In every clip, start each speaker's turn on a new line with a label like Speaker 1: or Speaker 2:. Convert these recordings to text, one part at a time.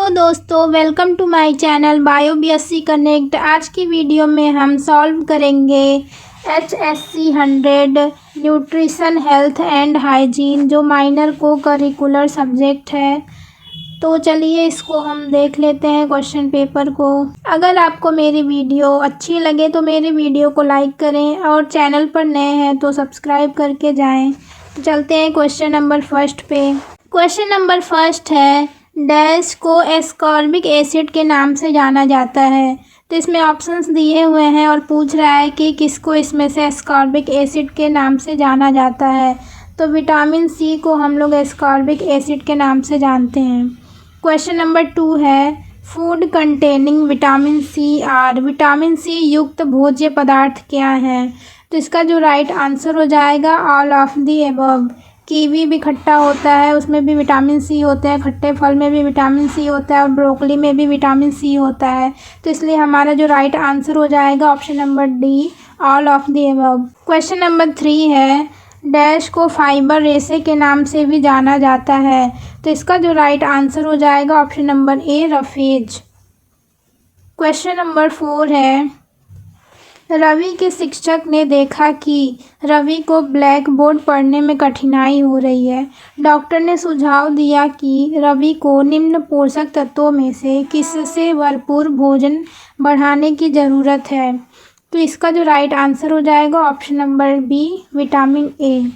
Speaker 1: Hello दोस्तों, welcome to my channel bio BSc connect. आज की वीडियो में हम सॉल्व करेंगे HSC 100 nutrition health and hygiene, जो माइनर को करिकुलर सब्जेक्ट है। तो चलिए इसको हम देख लेते हैं क्वेश्चन पेपर को। अगर आपको मेरी वीडियो अच्छी लगे तो मेरी वीडियो को लाइक करें और चैनल पर नए हैं तो सब्सक्राइब करके जाएं। चलते हैं क्वेश्चन नंबर फर्स्ट पे। क्वेश्चन नंबर फर्स्ट है, डैश को एस्कॉर्बिक एसिड के नाम से जाना जाता है। तो इसमें ऑप्शंस दिए हुए हैं और पूछ रहा है कि किसको इसमें से एस्कॉर्बिक एसिड के नाम से जाना जाता है। तो विटामिन सी को हम लोग एस्कॉर्बिक एसिड के नाम से जानते हैं। क्वेश्चन नंबर 2 है, food containing vitamin C are, vitamin C युक्त भोज्य पदार्थ क्या हैं। तो इसका जो राइट आंसर हो जाएगा all of the above. Kiwi भी खट्टा होता है, उसमें भी विटामिन सी होता है, खट्टे फल में भी विटामिन सी होता है और ब्रोकली में भी विटामिन सी होता है। तो इसलिए हमारा जो राइट आंसर हो जाएगा option number D, all of the above. Question number 3 है, डैश को फाइबर रेशे के नाम से भी जाना जाता है। तो इसका जो राइट आंसर हो जाएगा ऑप्शन नंबर ए, रफेज। क्वेश्चन नंबर 4 है, रवि के शिक्षक ने देखा कि रवि को ब्लैक बोर्ड पढ़ने में कठिनाई हो रही है। डॉक्टर ने सुझाव दिया कि रवि को निम्न पोषक तत्वों में से किससे भरपूर भोजन बढ़ाने की ज़रूरत है। तो इसका जो राइट आंसर हो जाएगा option number B, vitamin A.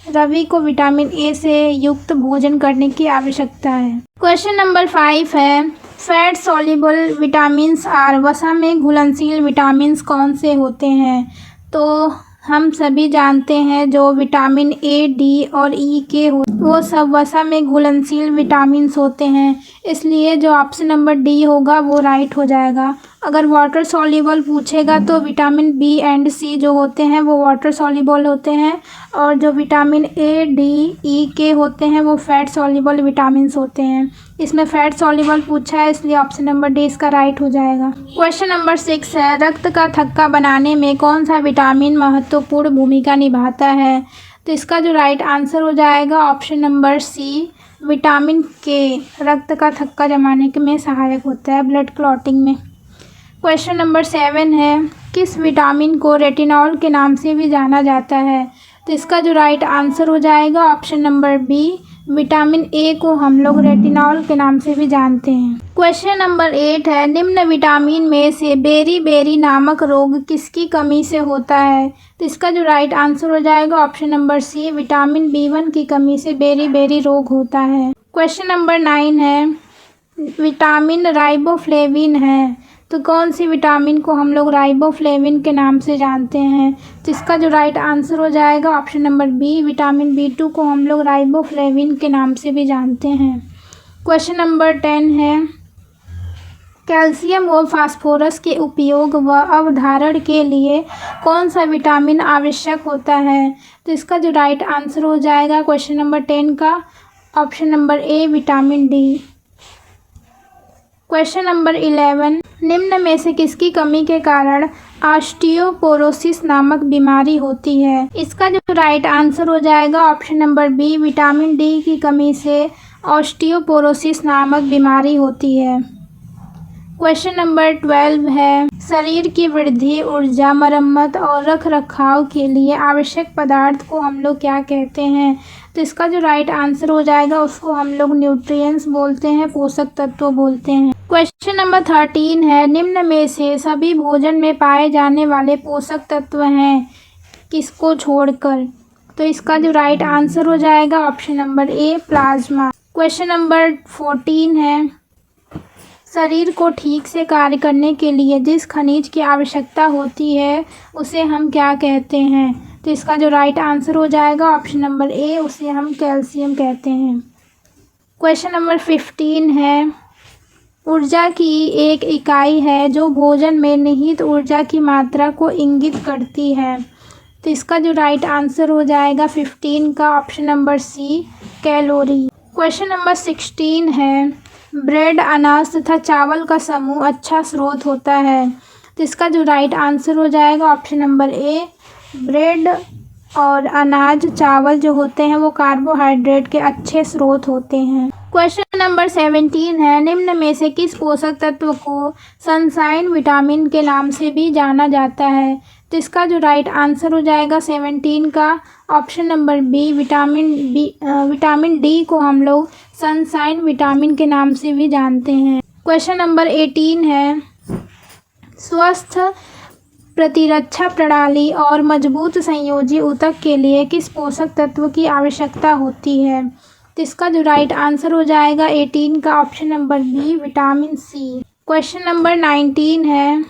Speaker 1: Ravi को विटामिन ए से युक्त भोजन करने की आवश्यकता है। क्वेश्चन नंबर 5 है, फैट सॉल्युबल विटामिन्स आर, वसा में घुलनशील विटामिन्स कौन से होते हैं। तो हम सभी जानते हैं जो विटामिन ए, डी और ई के वो सब वसा में घुलनशील विटामिन्स होते हैं। इसलिए जो ऑप्शन नंबर डी होगा वो राइट हो जाएगा। अगर वाटर सॉल्युबल पूछेगा तो विटामिन बी एंड सी जो होते हैं वो वाटर सॉल्युबल होते हैं और जो विटामिन ए, डी, ई के होते हैं वो फैट सॉल्युबल विटामिन्स होते हैं। इसमें फैट सॉल्युबल पूछा है इसलिए ऑप्शन नंबर डी इसका राइट हो जाएगा। क्वेश्चन नंबर 6 है, रक्त का थक्का बनाने में कौन सा विटामिन महत्वपूर्ण भूमिका निभाता है। तो इसका जो राइट आंसर हो जाएगा ऑप्शन नंबर सी, विटामिन के रक्त का थक्का जमाने में सहायक होता है, ब्लड क्लॉटिंग में। क्वेश्चन नंबर 7 है, किस विटामिन को रेटिनॉल के नाम से भी जाना जाता है। तो इसका जो राइट आंसर हो जाएगा option number B, vitamin A को हम लोग रेटिनॉल के नाम से भी जानते हैं। क्वेश्चन नंबर 8 है, निम्न विटामिन में से बेरी बेरी नामक रोग किसकी कमी से होता है। तो इसका जो राइट आंसर हो जाएगा ऑप्शन नंबर सी, विटामिन B1 की कमी से बेरी बेरी रोग होता है। क्वेश्चन नंबर 9 है, विटामिन राइबोफ्लेविन है। तो कौन सी विटामिन को हम लोग राइबोफ्लेविन के नाम से जानते हैं। तो इसका जो राइट आंसर हो जाएगा option number B, vitamin B2 को हम लोग राइबोफ्लेविन के नाम से भी जानते हैं। क्वेश्चन नंबर 10 है, कैल्शियम व फास्फोरस के उपयोग व अवधारण के लिए कौन सा विटामिन आवश्यक होता है। तो इसका जो राइट आंसर हो जाएगा क्वेश्चन नंबर 10 का ऑप्शन नंबर ए, विटामिन डी। क्वेश्चन नंबर 11, निम्न में से किसकी कमी के कारण ऑस्टियोपोरोसिस नामक बीमारी होती है। इसका जो राइट आंसर हो जाएगा option number B, vitamin D की कमी से ऑस्टियोपोरोसिस नामक बीमारी होती है। क्वेश्चन नंबर 12 है, शरीर की वृद्धि, ऊर्जा, मरम्मत और रख रखाव के लिए आवश्यक पदार्थ को हम लोग क्या कहते हैं। तो इसका जो राइट आंसर हो जाएगा उसको हम लोग न्यूट्रिएंट्स बोलते हैं, पोषक तत्व बोलते हैं। क्वेश्चन नंबर 13 है, निम्न में से सभी भोजन में पाए जाने वाले पोषक तत्व हैं किसको छोड़कर। तो इसका जो राइट आंसर हो जाएगा ऑप्शन नंबर ए, प्लाज्मा। क्वेश्चन नंबर 14 है, शरीर को ठीक से कार्य करने के लिए जिस खनिज की आवश्यकता होती है उसे हम क्या कहते हैं। तो इसका जो राइट आंसर हो जाएगा ऑप्शन नंबर ए, उसे हम कैल्शियम कहते हैं। क्वेश्चन नंबर 15 है, ऊर्जा की एक इकाई है जो भोजन में निहित ऊर्जा की मात्रा को इंगित करती है। तो इसका जो राइट आंसर हो जाएगा 15 का option number C, calorie. Question number 16 है, ब्रेड, अनाज तथा चावल का समूह अच्छा स्रोत होता है। तो इसका जो राइट आंसर हो जाएगा ऑप्शन नंबर ए, ब्रेड और अनाज, चावल जो होते हैं वो कार्बोहाइड्रेट के अच्छे स्रोत होते हैं। क्वेश्चन नंबर 17 है, निम्न में से किस पोषक तत्व को सनशाइन विटामिन के नाम से भी जाना जाता है? तो इसका जो राइट आंसर हो जाएगा 17 का option number B, vitamin D को हम लोग सनशाइन विटामिन के नाम से भी जानते हैं। क्वेश्चन नंबर 18 है, स्वस्थ प्रतिरक्षा प्रणाली और मजबूत संयोजी ऊतक के लिए किस पोषक तत्व की आवश्यकता होती है? तो इसका जो राइट आंसर हो जाएगा 18 का option number B, vitamin C. Question number 19 है,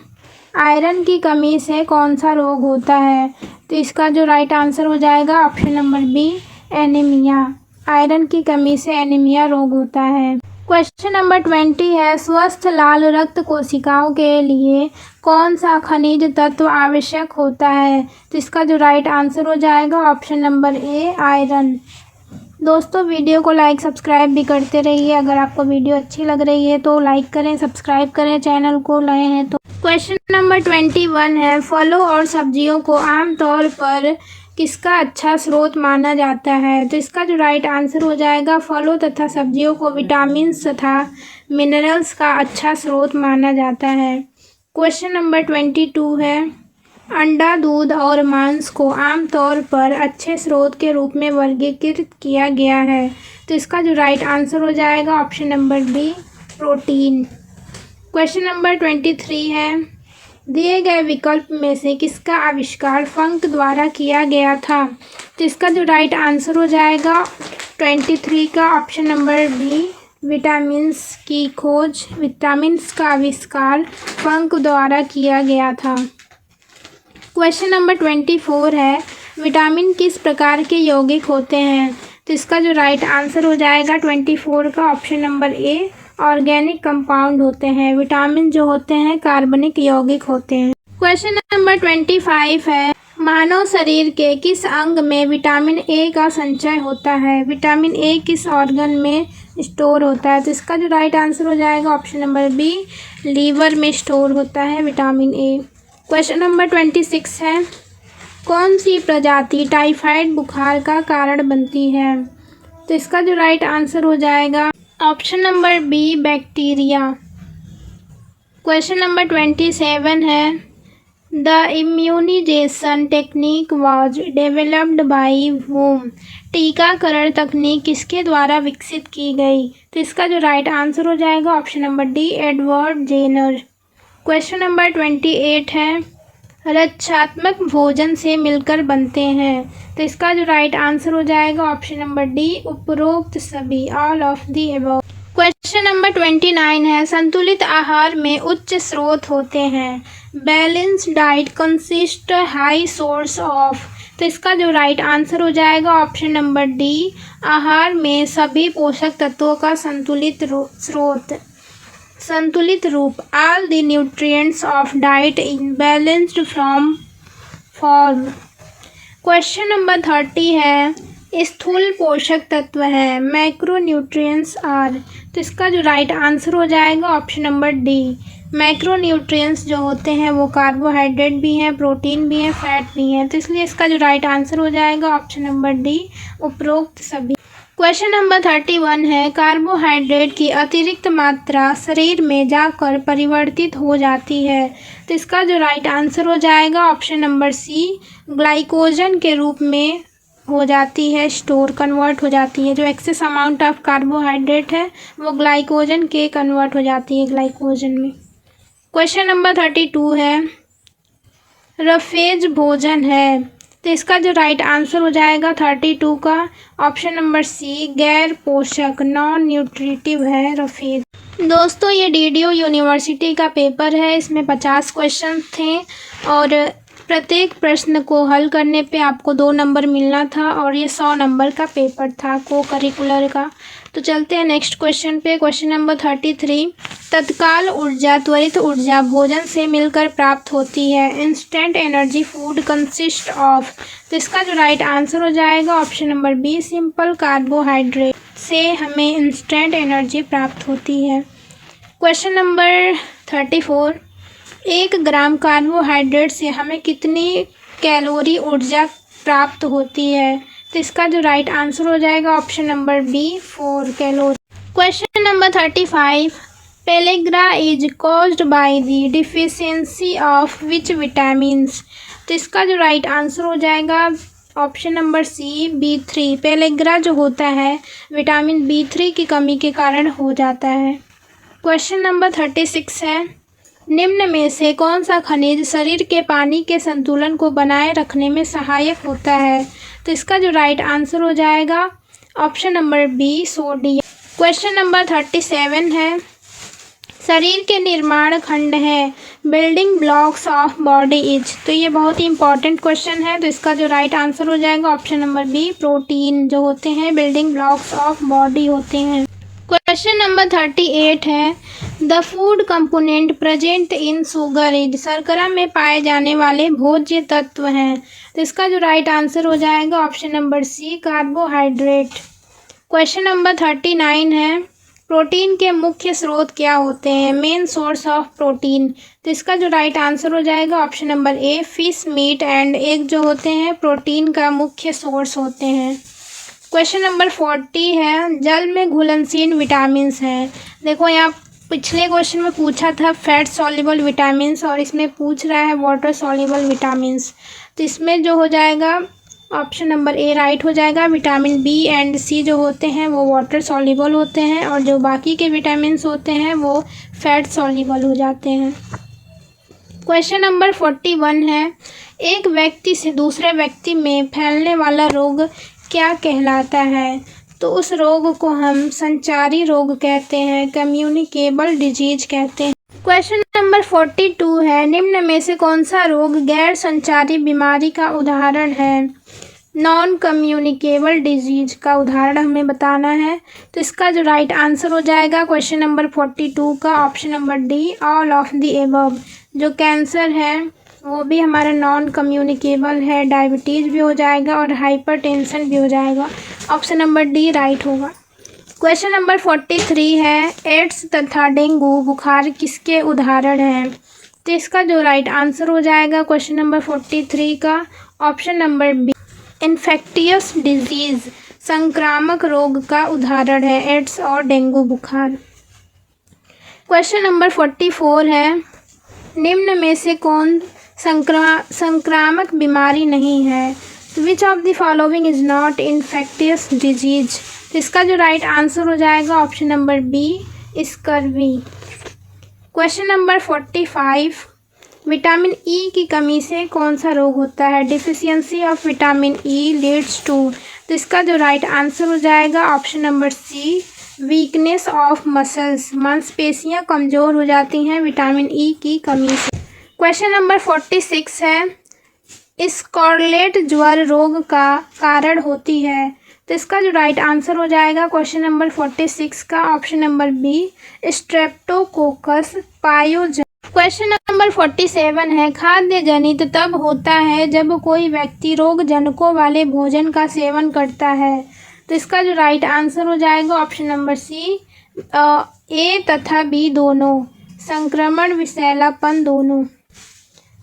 Speaker 1: आयरन की कमी से कौन सा रोग होता है? तो इसका जो राइट आंसर हो जाएगा option number B, anaemia. Iron की कमी से एनीमिया रोग होता है। क्वेश्चन नंबर 20 है, स्वस्थ लाल रक्त कोशिकाओं के लिए कौन सा खनिज तत्व आवश्यक होता है? तो इसका जो राइट आंसर हो जाएगा ऑप्शन नंबर ए, आयरन। दोस्तों वीडियो को लाइक सब्सक्राइब भी करते रहिए। अगर आपको वीडियो अच्छी लग रही है तो लाइक करें, सब्सक्राइब करें, चैनल को नए हैं तो। क्वेश्चन नंबर 21 है, फलों और सब्जियों को आमतौर पर किसका अच्छा स्रोत माना जाता है? तो इसका जो राइट आंसर हो जाएगा, फलों तथा सब्जियों को विटामिन तथा मिनरल्स का अच्छा स्रोत माना जाता है। क्वेश्चन नंबर 22 है, अंडा, दूध और मांस को आमतौर पर अच्छे स्रोत के रूप में वर्गीकृत किया गया है। तो इसका जो राइट आंसर हो जाएगा option number B, protein. Question number 23 है, दिए गए विकल्प में से किसका आविष्कार फंक द्वारा किया गया था? तो इसका जो राइट आंसर हो जाएगा 23 का ऑप्शन नंबर बी, विटामिन्स की खोज, विटामिन्स का आविष्कार फंक द्वारा किया गया था। क्वेश्चन नंबर 24 है, विटामिन किस प्रकार के यौगिक होते हैं? तो इसका जो राइट आंसर हो जाएगा 24 का ऑप्शन नंबर ए, ऑर्गेनिक कंपाउंड होते हैं। विटामिन जो होते हैं कार्बनिक यौगिक होते हैं। क्वेश्चन नंबर 25 है, मानव शरीर के किस अंग में विटामिन ए का संचय होता है? विटामिन ए किस ऑर्गन में स्टोर होता है? तो इसका जो राइट आंसर हो जाएगा ऑप्शन नंबर बी, लीवर में स्टोर होता है विटामिन ए। क्वेश्चन नंबर 26 है, कौन सी प्रजाति टाइफाइड बुखार का कारण बनती है? तो इसका जो राइट आंसर हो जाएगा option number B, bacteria. Question number 27 है, the immunization technique was developed by whom? टीकाकरण तकनीक किसके द्वारा विकसित की गई? तो इसका जो राइट आंसर हो जाएगा option number D, Edward Jenner. Question number 28 है, रक्षात्मक भोजन से मिलकर बनते हैं। तो इसका जो राइट आंसर हो जाएगा ऑप्शन नंबर डी, उपरोक्त सभी, all of the above. Question number 29 है, संतुलित आहार में उच्च स्रोत होते हैं। Balance diet consist high source of. तो इसका जो राइट आंसर हो जाएगा ऑप्शन नंबर डी, आहार में सभी पोषक तत्वों का संतुलित रूप, all the nutrients of diet in balanced form. Question number 30 है, स्थूल पोषक तत्व है, मैक्रो न्यूट्रिएंट्स आर। तो इसका जो राइट आंसर हो जाएगा option number D, macro nutrients जो होते हैं वो कार्बोहाइड्रेट भी हैं, प्रोटीन भी हैं, फैट भी हैं। तो इसलिए इसका जो राइट आंसर हो जाएगा ऑप्शन नंबर डी, उपरोक्त सभी। क्वेश्चन नंबर 31 है, कार्बोहाइड्रेट की अतिरिक्त मात्रा शरीर में जाकर परिवर्तित हो जाती है। तो इसका जो राइट आंसर हो जाएगा ऑप्शन नंबर सी, ग्लाइकोजन के रूप में हो जाती है, स्टोर कन्वर्ट हो जाती है। जो एक्सेस अमाउंट ऑफ कार्बोहाइड्रेट है वो ग्लाइकोजन के कन्वर्ट हो जाती है ग्लाइकोजन में। क्वेश्चन नंबर 32 है, रफेज भोजन है। तो इसका जो राइट आंसर हो जाएगा 32 का ऑप्शन नंबर सी, गैर पोषक, नॉन न्यूट्रिटिव है रफेज। दोस्तों ये डीडीयू यूनिवर्सिटी का पेपर है, इसमें 50 क्वेश्चन थे और प्रत्येक प्रश्न को हल करने पे आपको 2 नंबर मिलना था और ये 100 नंबर का पेपर था को करिकुलर का। तो चलते हैं नेक्स्ट क्वेश्चन पे। क्वेश्चन नंबर 33, तत्काल ऊर्जा, त्वरित ऊर्जा भोजन से मिलकर प्राप्त होती है। Instant energy food consist of. तो इसका जो राइट आंसर हो जाएगा option number B, simple carbohydrate से हमें इंस्टेंट एनर्जी प्राप्त होती है। क्वेश्चन नंबर 34, 1 ग्राम कार्बोहाइड्रेट से हमें कितनी कैलोरी ऊर्जा प्राप्त होती है? तो इसका जो राइट आंसर हो जाएगा option number B, 4 calorie. Question number 35, pellagra is caused by the deficiency of which vitamins. तो इसका जो राइट आंसर हो जाएगा ऑप्शन नंबर सी B3। पेलेग्रा जो होता है विटामिन B3 की कमी के कारण हो जाता है। क्वेश्चन नंबर 36 है, निम्न में से कौन सा खनिज शरीर के पानी के संतुलन को बनाए रखने में सहायक होता है। तो इसका जो राइट आंसर हो जाएगा option number B sodium. Question number 37 है, शरीर के निर्माण खंड है building blocks of body is. तो ये बहुत ही इंपॉर्टेंट क्वेश्चन है। तो इसका जो राइट आंसर हो जाएगा ऑप्शन नंबर बी प्रोटीन जो होते हैं बिल्डिंग ब्लॉक्स ऑफ बॉडी होते हैं। क्वेश्चन नंबर 38 है, the food component present in sugar is. शर्करा में पाए जाने वाले भोज्य तत्व हैं। तो इसका जो राइट आंसर हो जाएगा option number C carbohydrate. Question number 39 है, प्रोटीन के मुख्य स्रोत क्या होते हैं। Main source of protein. तो इसका जो राइट आंसर हो जाएगा option number A fish meat and egg जो होते हैं प्रोटीन का मुख्य सोर्स होते हैं। क्वेश्चन नंबर 40 है, जल में घुलनशील विटामिन्स हैं। देखो यहाँ पिछले क्वेश्चन में पूछा था फैट सॉल्युबल विटामिन्स और इसमें पूछ रहा है वाटर सॉल्युबल विटामिन्स। तो इसमें जो हो जाएगा ऑप्शन नंबर ए राइट हो जाएगा। विटामिन बी एंड सी जो होते हैं वो वाटर सॉल्युबल होते हैं और जो बाकी के विटामिन्स होते हैं वो फैट सॉल्युबल हो जाते हैं। क्वेश्चन नंबर 41 है, एक व्यक्ति से दूसरे व्यक्ति में फैलने वाला रोग क्या कहलाता है। तो उस रोग को हम संचारी रोग कहते हैं, कम्युनिकेबल डिजीज कहते हैं। क्वेश्चन नंबर 42 है, निम्न में से कौन सा रोग गैर संचारी बीमारी का उदाहरण है। नॉन कम्युनिकेबल डिजीज का उदाहरण हमें बताना है। तो इसका जो राइट आंसर हो जाएगा क्वेश्चन नंबर 42 का option number D all of the above. जो कैंसर है वो भी हमारा नॉन कम्युनिकेबल है, डायबिटीज़ भी हो जाएगा और हाइपरटेंशन भी हो जाएगा। ऑप्शन नंबर डी राइट होगा। क्वेश्चन नंबर 43 है, एड्स तथा डेंगू बुखार किसके उदाहरण हैं। तो इसका जो राइट आंसर हो जाएगा क्वेश्चन नंबर 43 का option number B infectious disease संक्रामक रोग का उदाहरण है एड्स और डेंगू बुखार। क्वेश्चन नंबर 44 है, निम्न में से कौन संक्रामक बीमारी नहीं है। Which of the following is not infectious disease. इसका जो राइट आंसर हो जाएगा option number B scurvy. Question number 45, vitamin E की कमी से कौन सा रोग होता है। Deficiency of vitamin E leads to. तो इसका जो राइट आंसर हो जाएगा option number C weakness of muscles. मांसपेशियां कमज़ोर हो जाती हैं विटामिन ई की कमी से। क्वेश्चन नंबर 46 है, स्कारलेट ज्वर रोग का कारण होती है। तो इसका जो राइट आंसर हो जाएगा क्वेश्चन नंबर 46 का option number B streptococcus pyogenes. Question number 47 है, खाद्य जनित तब होता है जब कोई व्यक्ति रोग जनकों वाले भोजन का सेवन करता है। तो इसका जो राइट आंसर हो जाएगा ऑप्शन नंबर सी ए तथा बी दोनों, संक्रमण विषैलापन दोनों।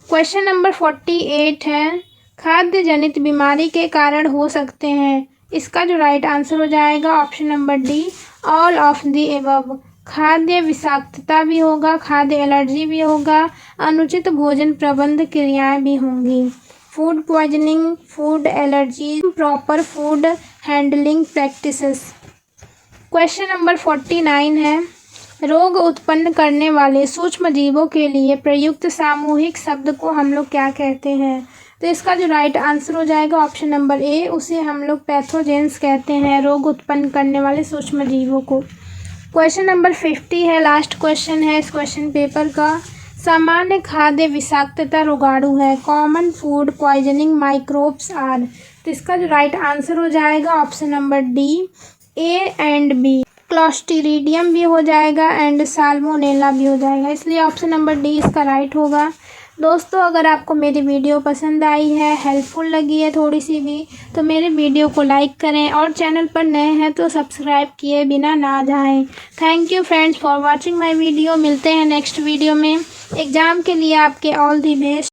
Speaker 1: क्वेश्चन नंबर 48 है, खाद्य जनित बीमारी के कारण हो सकते हैं। इसका जो राइट आंसर हो जाएगा option number D all of the above. खाद्य विषाक्तता भी होगा, खाद्य एलर्जी भी होगा, अनुचित भोजन प्रबंध क्रियाएं भी होंगी। Food poisoning, food allergy, proper food handling practices. Question number 49 है, रोग उत्पन्न करने वाले सूक्ष्म जीवों के लिए प्रयुक्त सामूहिक शब्द को हम लोग क्या कहते हैं। तो इसका जो राइट आंसर हो जाएगा ऑप्शन नंबर ए, उसे हम लोग पैथोजेंस कहते हैं, रोग उत्पन्न करने वाले सूक्ष्म जीवों को। क्वेश्चन नंबर 50 है, लास्ट क्वेश्चन है इस क्वेश्चन पेपर का। सामान्य खाद्य विषाक्तता रोगाणु है, common food poisoning microbes are. तो इसका जो राइट आंसर हो जाएगा option number D A and B. Clostridium भी हो जाएगा एंड साल्मोनेला भी हो जाएगा, इसलिए ऑप्शन नंबर डी इसका राइट होगा। दोस्तों अगर आपको मेरी वीडियो पसंद आई है, हेल्पफुल लगी है थोड़ी सी भी, तो मेरे वीडियो को लाइक करें और चैनल पर नए हैं तो सब्सक्राइब किए बिना ना जाएं। Thank you friends for watching my video. मिलते हैं नेक्स्ट वीडियो में। एग्ज़ाम के लिए आपके ऑल दी बेस्ट।